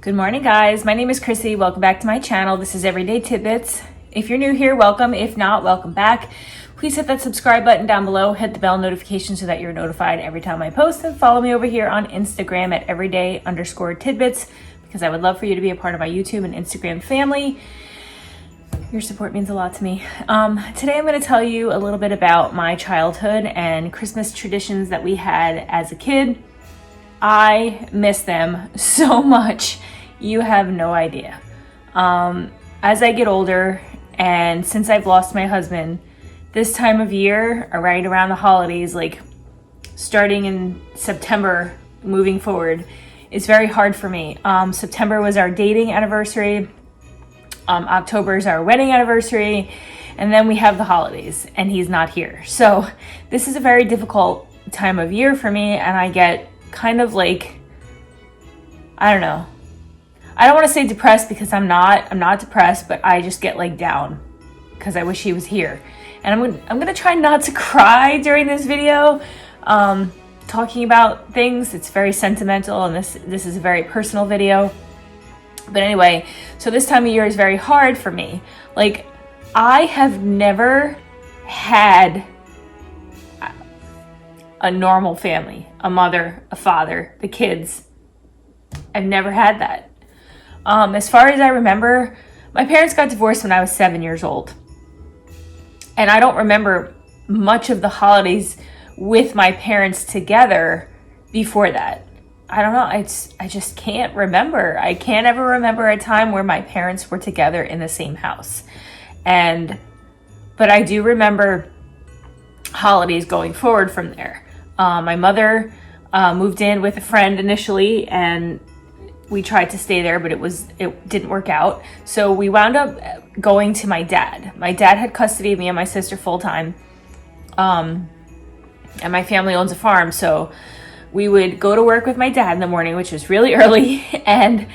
Good morning, guys. My name is Chrissy. Welcome back to my channel. This is Everyday Tidbits. If you're new here, welcome. If not, welcome back. Please hit that subscribe button down below. Hit the bell notification so that you're notified every time I post, and follow me over here on Instagram at everyday_tidbits because I would love for you to be a part of my YouTube and Instagram family. Your support means a lot to me. Today I'm going to tell you a little bit about my childhood and Christmas traditions that we had as a kid. I miss them so much. You have no idea. As I get older, and since I've lost my husband, this time of year, right around the holidays, like starting in September, moving forward, is very hard for me. September was our dating anniversary. October is our wedding anniversary. And then we have the holidays, and he's not here. So this is a very difficult time of year for me, and I get kind of like, I don't know. I don't want to say depressed because I'm not depressed, but I just get like down because I wish he was here. And I'm gonna try not to cry during this video, talking about things. It's very sentimental, and this is a very personal video. But anyway, so this time of year is very hard for me. Like, I have never had a normal family, a mother, a father, the kids. I've never had that. As far as I remember, my parents got divorced when I was 7 years old. And I don't remember much of the holidays with my parents together before that. I don't know. I just can't remember. I can't ever remember a time where my parents were together in the same house. But I do remember holidays going forward from there. My mother moved in with a friend initially, and we tried to stay there, but it didn't work out. So we wound up going to my dad. My dad had custody of me and my sister full time. And my family owns a farm, so we would go to work with my dad in the morning, which was really early, and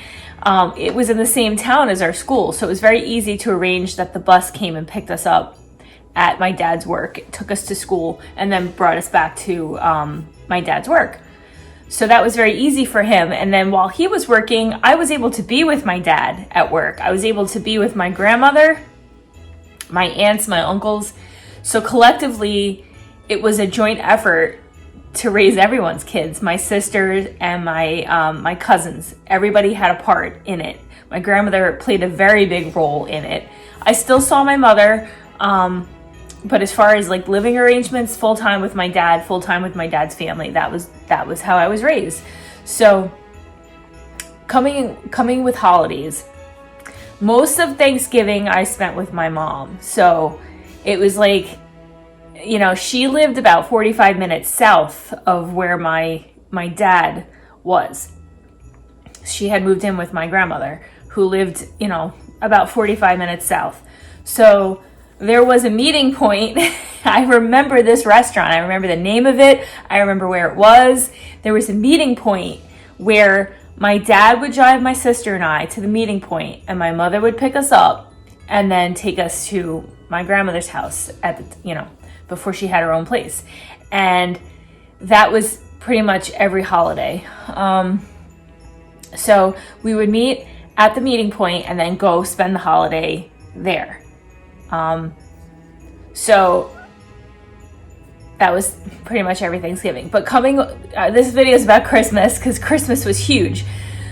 it was in the same town as our school, so it was very easy to arrange that the bus came and picked us up at my dad's work. It took us to school and then brought us back to my dad's work. So that was very easy for him. And then while he was working, I was able to be with my dad at work. I was able to be with my grandmother, my aunts, my uncles. So collectively, it was a joint effort to raise everyone's kids, my sisters and my cousins. Everybody had a part in it. My grandmother played a very big role in it. I still saw my mother, but as far as like living arrangements, full-time with my dad, full-time with my dad's family, that was how I was raised. So coming with holidays, most of Thanksgiving I spent with my mom. So it was like, you know, she lived about 45 minutes south of where my dad was. She had moved in with my grandmother, who lived, you know, about 45 minutes south. So there was a meeting point. I remember this restaurant. I remember the name of it. I remember where it was. There was a meeting point where my dad would drive my sister and I to the meeting point, and my mother would pick us up and then take us to my grandmother's house at the, you know, before she had her own place. And that was pretty much every holiday. So we would meet at the meeting point and then go spend the holiday there. So that was pretty much every Thanksgiving. But this video is about Christmas because Christmas was huge.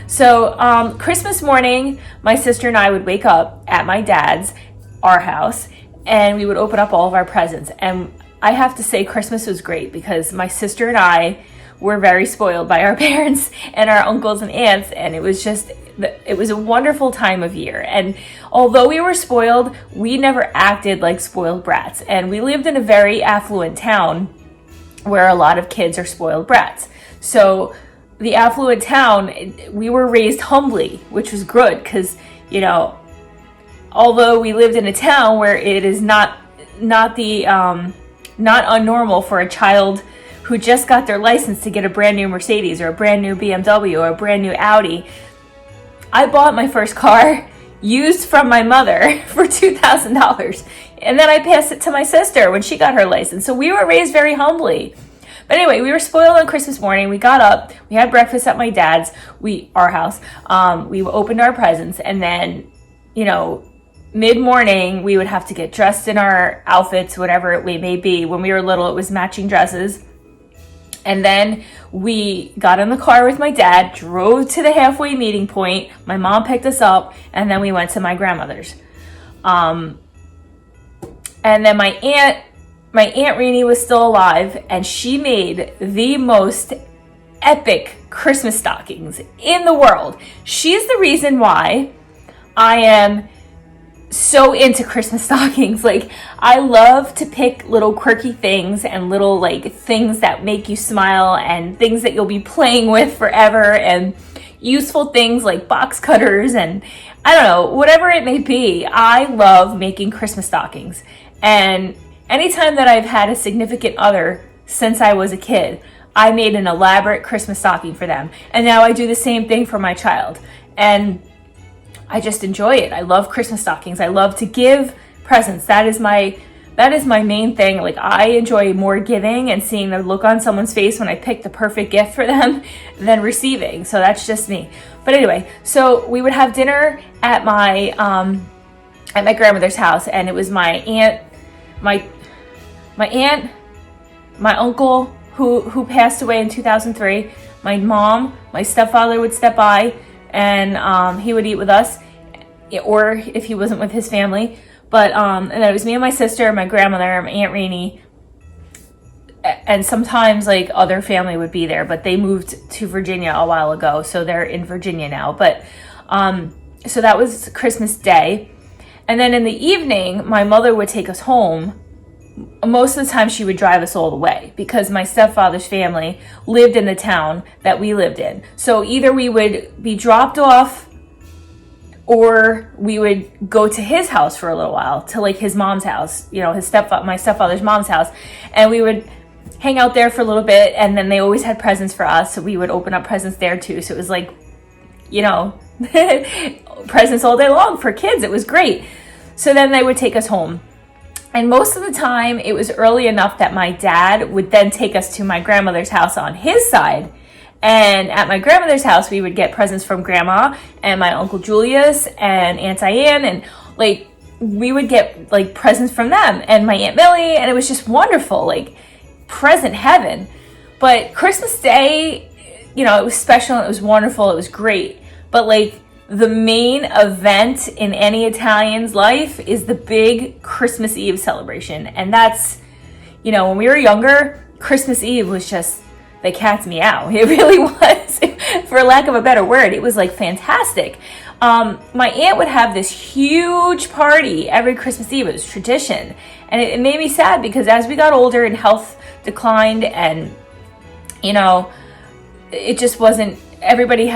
So Christmas morning, my sister and I would wake up at my dad's, our house, and we would open up all of our presents. And I have to say Christmas was great because my sister and I were very spoiled by our parents and our uncles and aunts, and it was a wonderful time of year. And although we were spoiled, we never acted like spoiled brats. And we lived in a very affluent town where a lot of kids are spoiled brats. So the affluent town, we were raised humbly, which was good because, you know, although we lived in a town where it is not unnormal for a child who just got their license to get a brand new Mercedes or a brand new BMW or a brand new Audi. I bought my first car used from my mother for $2,000. And then I passed it to my sister when she got her license. So we were raised very humbly. But anyway, we were spoiled on Christmas morning. We got up, we had breakfast at my dad's, our house. We opened our presents, and then, you know, mid-morning, we would have to get dressed in our outfits, whatever it may be. When we were little, it was matching dresses. And then we got in the car with my dad, drove to the halfway meeting point. My mom picked us up, and then we went to my grandmother's. And then my aunt Renee was still alive, and she made the most epic Christmas stockings in the world. She's the reason why I am so into Christmas stockings. Like, I love to pick little quirky things and little like things that make you smile and things that you'll be playing with forever, and useful things like box cutters and I don't know, whatever it may be. I love making Christmas stockings. And anytime that I've had a significant other since I was a kid, I made an elaborate Christmas stocking for them. And now I do the same thing for my child. And I just enjoy it. I love Christmas stockings. I love to give presents. That is my main thing. Like, I enjoy more giving and seeing the look on someone's face when I pick the perfect gift for them than receiving. So that's just me. But anyway, so we would have dinner at my grandmother's house, and it was my aunt, my uncle who passed away in 2003, my mom, my stepfather would step by, and he would eat with us, or if he wasn't with his family. But and then it was me and my sister, my grandmother, my Aunt Rainey, and sometimes like other family would be there, but they moved to Virginia a while ago, so they're in Virginia now. But so that was Christmas Day. And then in the evening, my mother would take us home. Most of the time she would drive us all the way, because my stepfather's family lived in the town that we lived in. So either we would be dropped off, or we would go to his house for a little while, to like his mom's house, you know, my stepfather's mom's house. And we would hang out there for a little bit, and then they always had presents for us, so we would open up presents there too. So it was like, you know, presents all day long for kids. It was great. So then they would take us home. And most of the time, it was early enough that my dad would then take us to my grandmother's house on his side. And at my grandmother's house, we would get presents from Grandma and my Uncle Julius and Aunt Diane. And like, we would get like presents from them and my Aunt Millie. And it was just wonderful, like present heaven. But Christmas Day, you know, it was special. It was wonderful. It was great. But like, the main event in any Italian's life is the big Christmas Eve celebration. And that's, you know, when we were younger, Christmas Eve was just the cat's meow. It really was, for lack of a better word. It was like fantastic. My aunt would have this huge party every Christmas Eve. It was tradition. And it made me sad, because as we got older and health declined, and, you know, it just wasn't, everybody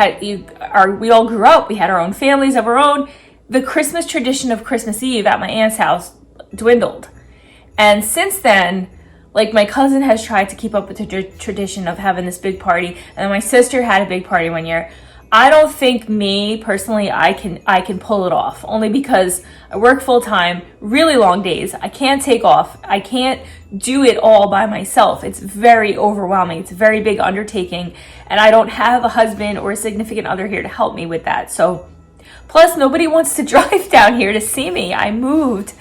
we all grew up, we had our own families of our own. The Christmas tradition of Christmas Eve at my aunt's house dwindled. And since then, like, my cousin has tried to keep up with the tradition of having this big party. And then my sister had a big party one year. I don't think me personally, I can pull it off, only because I work full time, really long days. I can't take off. I can't do it all by myself. It's very overwhelming. It's a very big undertaking, and I don't have a husband or a significant other here to help me with that. So, plus nobody wants to drive down here to see me. I moved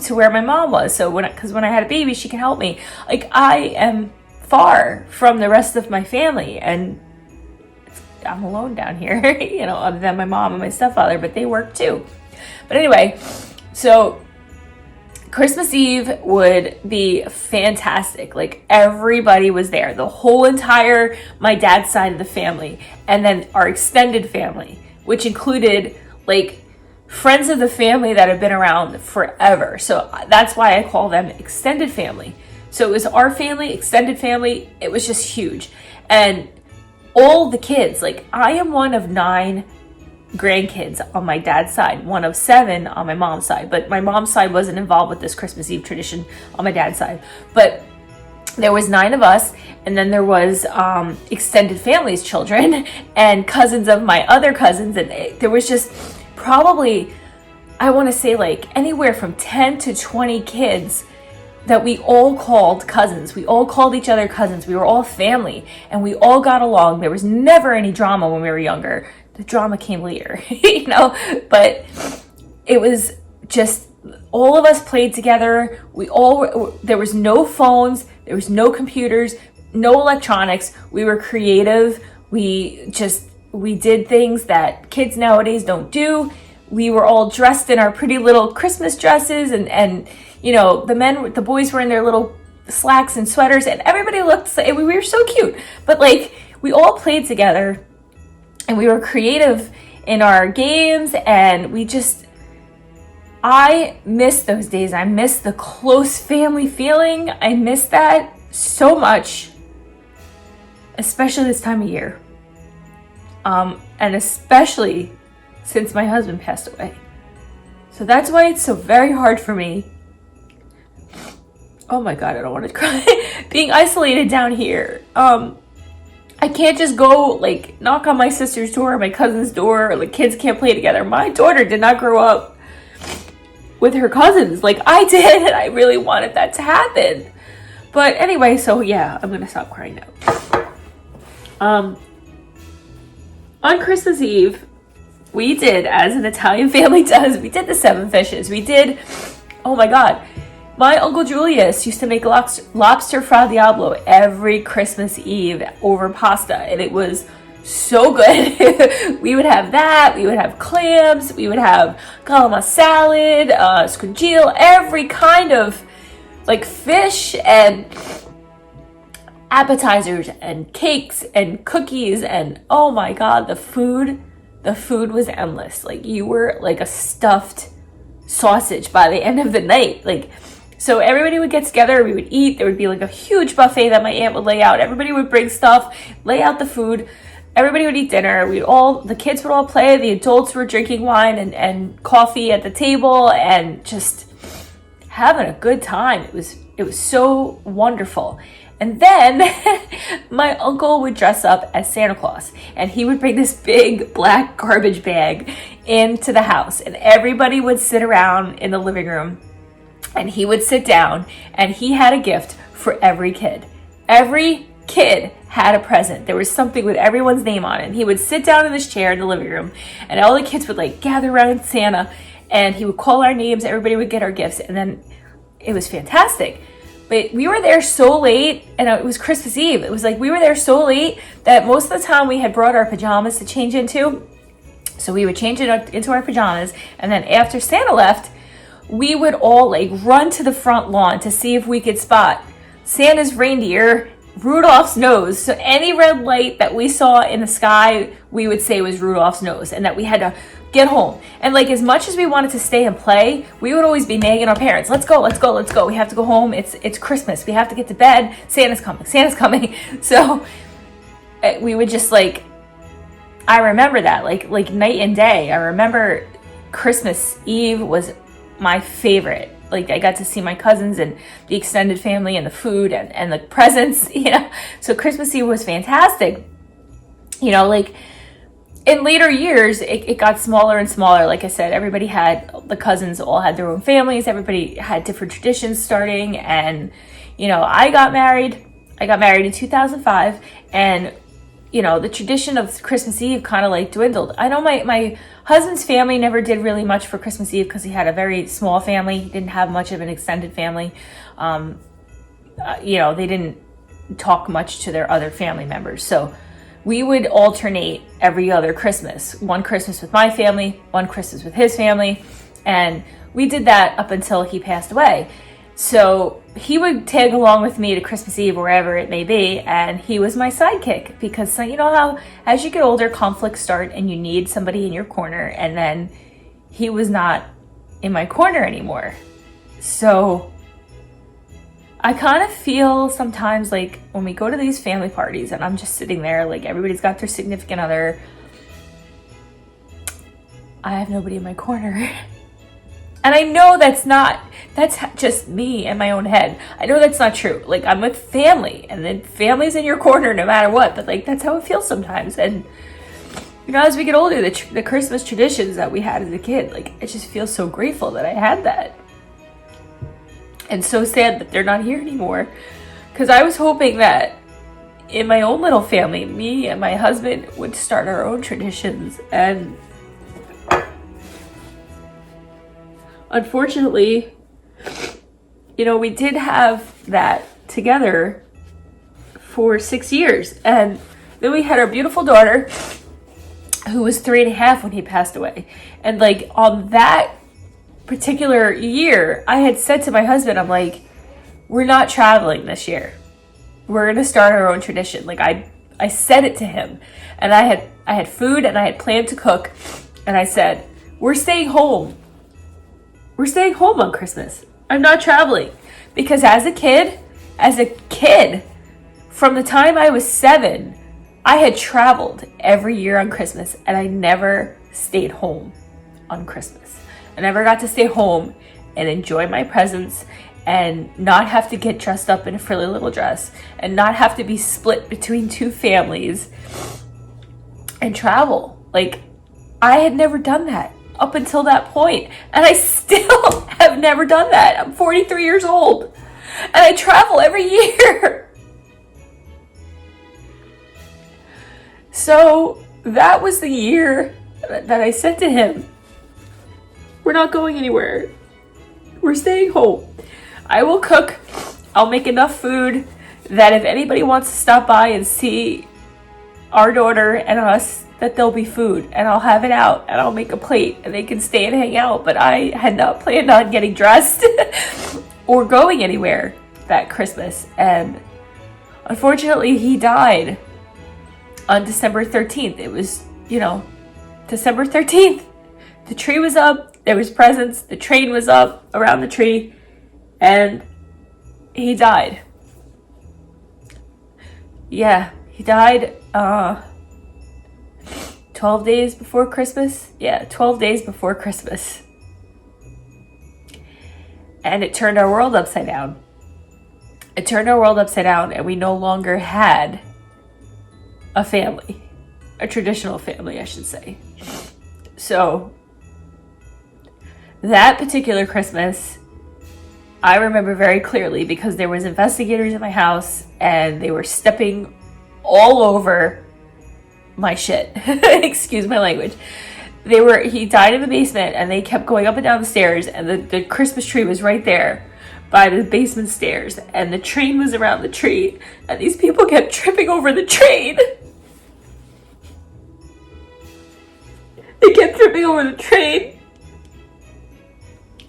to where my mom was. So because when I had a baby, she could help me. Like, I am far from the rest of my family, and I'm alone down here, you know, other than my mom and my stepfather, but they work too. But anyway, so Christmas Eve would be fantastic. Like, everybody was there, the whole entire, my dad's side of the family, and then our extended family, which included like friends of the family that have been around forever. So that's why I call them extended family. So it was our family, extended family. It was just huge. And all the kids, like, I am one of 9 grandkids on my dad's side, one of 7 on my mom's side. But my mom's side wasn't involved with this Christmas Eve tradition on my dad's side. But there was 9 of us, and then there was extended family's children and cousins of my other cousins. And there was just probably, I want to say, like anywhere from 10 to 20 kids that we all called cousins. We all called each other cousins. We were all family and we all got along. There was never any drama when we were younger. The drama came later, you know, but it was just all of us played together. There was no phones, there was no computers, no electronics. We were creative. We did things that kids nowadays don't do. We were all dressed in our pretty little Christmas dresses and you know, the boys were in their little slacks and sweaters and everybody looked, we were so cute. But like, we all played together and we were creative in our games and I miss those days. I miss the close family feeling. I miss that so much, especially this time of year. And especially since my husband passed away. So that's why it's so very hard for me. Oh my God, I don't want to cry. Being isolated down here. I can't just go like knock on my sister's door, my cousin's door, or the kids can't play together. My daughter did not grow up with her cousins like I did, and I really wanted that to happen. But anyway, so yeah, I'm gonna stop crying now. On Christmas Eve, we did, as an Italian family does, we did the 7 fishes. We did, oh my God. My Uncle Julius used to make lobster fra diavolo every Christmas Eve over pasta, and it was so good. We would have that, we would have clams, we would have calama salad, squigille, every kind of like fish and appetizers and cakes and cookies, and oh my God, the food was endless. Like, you were like a stuffed sausage by the end of the night. Like, so everybody would get together, we would eat, there would be like a huge buffet that my aunt would lay out. Everybody would bring stuff, lay out the food, everybody would eat dinner. The kids would all play, the adults were drinking wine and coffee at the table and just having a good time. It was so wonderful. And then my uncle would dress up as Santa Claus and he would bring this big black garbage bag into the house and everybody would sit around in the living room and he would sit down and he had a gift for every kid. Every kid had a present. There was something with everyone's name on it. And he would sit down in this chair in the living room and all the kids would like gather around Santa and he would call our names. Everybody would get our gifts and then it was fantastic. But we were there so late, and it was Christmas Eve. It was like we were there so late that most of the time we had brought our pajamas to change into. So we would change it into our pajamas. And then after Santa left, we would all like run to the front lawn to see if we could spot Santa's reindeer, Rudolph's nose. So any red light that we saw in the sky, we would say was Rudolph's nose, and that we had to get home. And like, as much as we wanted to stay and play, we would always be nagging our parents, let's go. We have to go home. It's Christmas. We have to get to bed. Santa's coming. So we would just like, I remember that like night and day. I remember Christmas Eve was my favorite. Like, I got to see my cousins and the extended family and the food and the presents, you know. So Christmas Eve was fantastic. You know, like, in later years, it got smaller and smaller. Like I said, the cousins all had their own families. Everybody had different traditions starting. And, you know, I got married in 2005. And, you know, the tradition of Christmas Eve kind of like dwindled. I know my husband's family never did really much for Christmas Eve because he had a very small family. He didn't have much of an extended family. You know, they didn't talk much to their other family members. So we would alternate every other Christmas. One Christmas with my family, one Christmas with his family. And we did that up until he passed away. So he would tag along with me to Christmas Eve, wherever it may be. And he was my sidekick because, you know how as you get older, conflicts start and you need somebody in your corner. And then he was not in my corner anymore. So I kind of feel sometimes like when we go to these family parties and I'm just sitting there, like everybody's got their significant other, I have nobody in my corner. And I know that's just me in my own head. I know that's not true. Like, I'm with family and then family's in your corner no matter what, but like, that's how it feels sometimes. And, you know, as we get older, the Christmas traditions that we had as a kid, like, I just feel so grateful that I had that. and so sad that they're not here anymore, because I was hoping that in my own little family, me and my husband would start our own traditions. And unfortunately, we did have that together for 6 years, and then we had our beautiful daughter, who was 3.5 when he passed away. And like on that particular year, I had said to my husband, I'm like, we're not traveling this year. We're gonna start our own tradition. Like I said it to him, and I had food and I had planned to cook, and I said, we're staying home. We're staying home on Christmas. I'm not traveling. Because as a kid, from the time I was 7, I had traveled every year on Christmas, and I never stayed home on Christmas. I never got to stay home and enjoy my presents and not have to get dressed up in a frilly little dress and not have to be split between 2 families and travel. Like, I had never done that up until that point, and I still have never done that. I'm 43 years old, and I travel every year. So that was the year that I said to him, we're not going anywhere. We're staying home. I will cook. I'll make enough food that if anybody wants to stop by and see our daughter and us, that there'll be food, and I'll have it out, and I'll make a plate, and they can stay and hang out. But I had not planned on getting dressed or going anywhere that Christmas. And unfortunately, he died on December 13th. It was, December 13th. The tree was up, there was presents, the train was up around the tree, and he died. Yeah, he died 12 days before Christmas. Yeah, 12 days before Christmas. And it turned our world upside down. It turned our world upside down, and we no longer had a family. A traditional family, I should say. So, that particular Christmas, I remember very clearly because there was investigators in my house, and they were stepping all over my shit. Excuse my language. He died in the basement, and they kept going up and down the stairs, and the Christmas tree was right there by the basement stairs, and the train was around the tree, and these people kept tripping over the train. They kept tripping over the train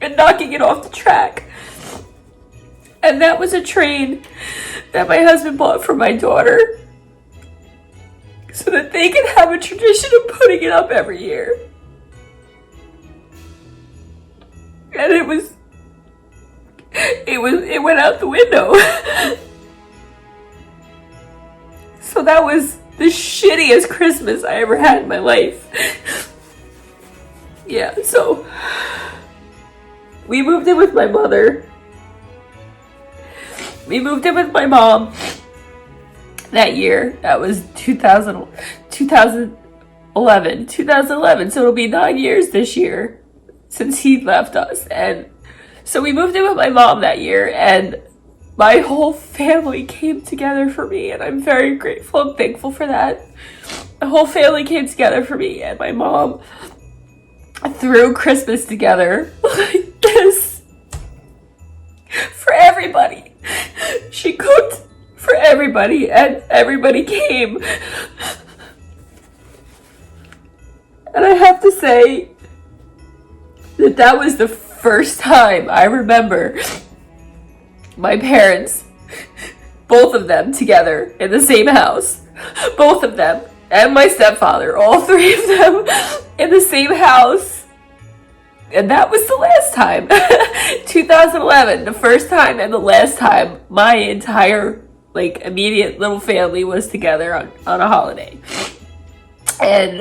and knocking it off the track. And that was a train that my husband bought for my daughter so that they could have a tradition of putting it up every year. And it went out the window. So that was the shittiest Christmas I ever had in my life. Yeah, so we moved in with my mother. We moved in with my mom that year. That was 2011. So it'll be 9 years this year since he left us. And so we moved in with my mom that year, and my whole family came together for me, and I'm very grateful and thankful for that. The whole family came together for me, and my mom threw Christmas together like this for everybody. She cooked for everybody, and everybody came. And I have to say that was the first time I remember my parents, both of them together in the same house, both of them, and my stepfather, all 3 of them in the same house. And that was the last time. 2011, the first time and the last time my entire immediate little family was together on a holiday. And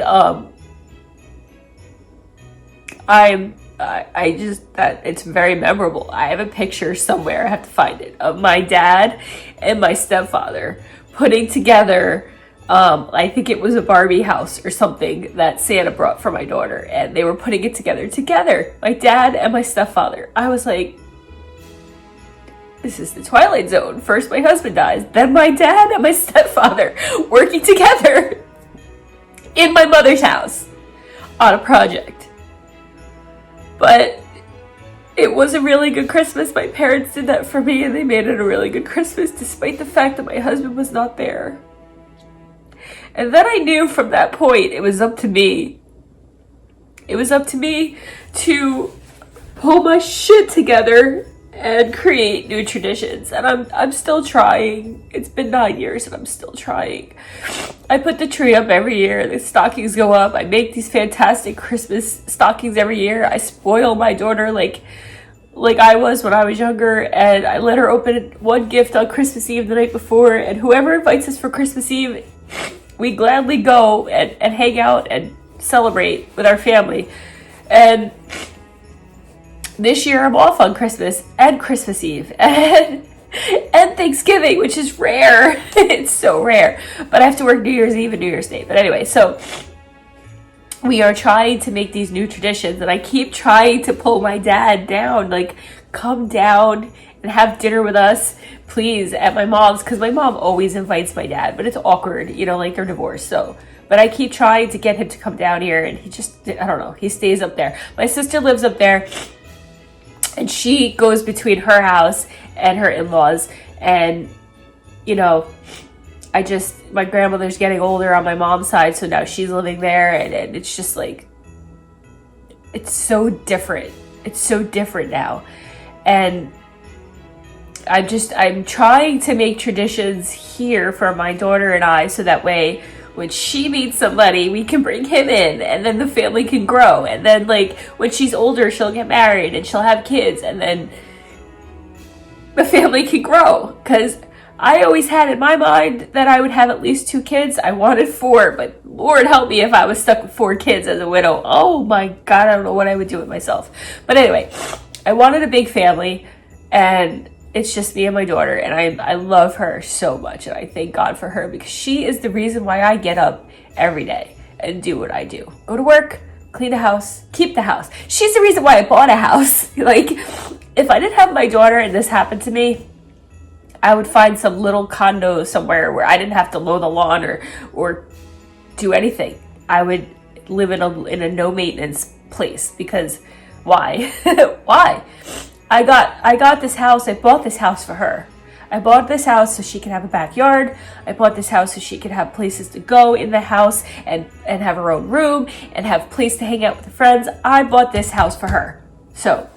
it's very memorable. I have a picture somewhere, I have to find it, of my dad and my stepfather putting together, I think it was a Barbie house or something that Santa brought for my daughter, and they were putting it together, my dad and my stepfather. I was like, This is the Twilight Zone. First my husband dies, then my dad and my stepfather working together in my mother's house on a project. But it was a really good Christmas. My parents did that for me, and they made it a really good Christmas despite the fact that my husband was not there. And then I knew from that point it was up to me. It was up to me to pull my shit together and create new traditions. And I'm still trying. It's been 9 years and I'm still trying. I put the tree up every year. The stockings go up. I make these fantastic Christmas stockings every year. I spoil my daughter like I was when I was younger, and I let her open one gift on Christmas Eve the night before, and whoever invites us for Christmas Eve, we gladly go and hang out and celebrate with our family. And this year I'm off on Christmas and Christmas Eve and Thanksgiving, which is rare. It's so rare. But I have to work New Year's Eve and New Year's Day. But anyway, so we are trying to make these new traditions, and I keep trying to pull my dad down, like, come down and have dinner with us, please, at my mom's, because my mom always invites my dad, but it's awkward, you know, like they're divorced, so. But I keep trying to get him to come down here, and he just, I don't know, he stays up there. My sister lives up there, and she goes between her house and her in-laws, and, you know, my grandmother's getting older on my mom's side, so now she's living there, and it's just like, it's so different. It's so different now. And I'm trying to make traditions here for my daughter and I, so that way when she meets somebody, we can bring him in, and then the family can grow. And then, like, when she's older, she'll get married and she'll have kids, and then the family can grow. Because I always had in my mind that I would have at least 2 kids. I wanted 4, but Lord help me if I was stuck with 4 kids as a widow. Oh my God, I don't know what I would do with myself. But anyway, I wanted a big family, and it's just me and my daughter, and I love her so much, and I thank God for her, because she is the reason why I get up every day and do what I do. Go to work, clean the house, keep the house. She's the reason why I bought a house. Like, if I didn't have my daughter and this happened to me, I would find some little condo somewhere where I didn't have to mow the lawn or do anything. I would live in a no maintenance place, because why? Why? I got this house. I bought this house for her. I bought this house so she could have a backyard. I bought this house so she could have places to go in the house and have her own room and have a place to hang out with her friends. I bought this house for her. So,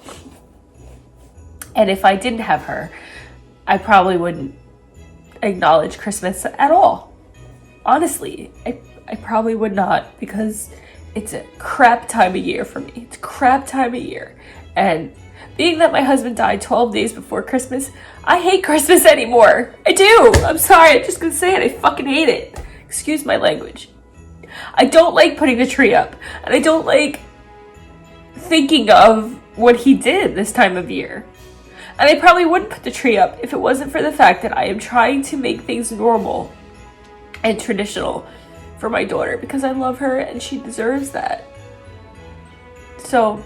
and if I didn't have her, I probably wouldn't acknowledge Christmas at all. Honestly, I probably would not, because it's a crap time of year for me. It's a crap time of year. And being that my husband died 12 days before Christmas, I hate Christmas anymore. I do. I'm sorry. I'm just going to say it. I fucking hate it. Excuse my language. I don't like putting the tree up. And I don't like thinking of what he did this time of year. And I probably wouldn't put the tree up if it wasn't for the fact that I am trying to make things normal and traditional for my daughter, because I love her and she deserves that. So,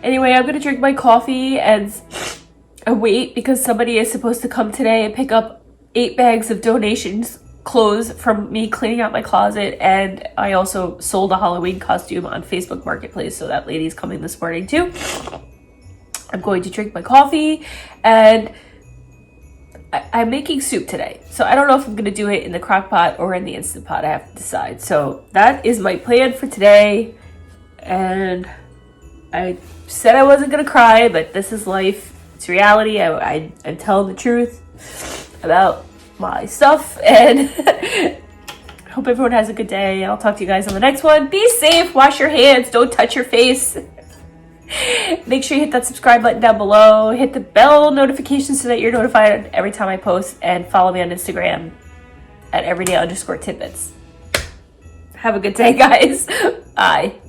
anyway, I'm going to drink my coffee and wait, because somebody is supposed to come today and pick up 8 bags of donations clothes from me cleaning out my closet. And I also sold a Halloween costume on Facebook Marketplace, so that lady's coming this morning too. I'm going to drink my coffee, and I'm making soup today. So I don't know if I'm going to do it in the crock pot or in the Instant Pot. I have to decide. So that is my plan for today. And I said I wasn't going to cry, but this is life. It's reality. I'm telling the truth about my stuff. And I hope everyone has a good day. I'll talk to you guys on the next one. Be safe. Wash your hands. Don't touch your face. Make sure you hit that subscribe button down below. Hit the bell notification so that you're notified every time I post. And follow me on Instagram at everyday_tidbits. Have a good day, guys. Bye.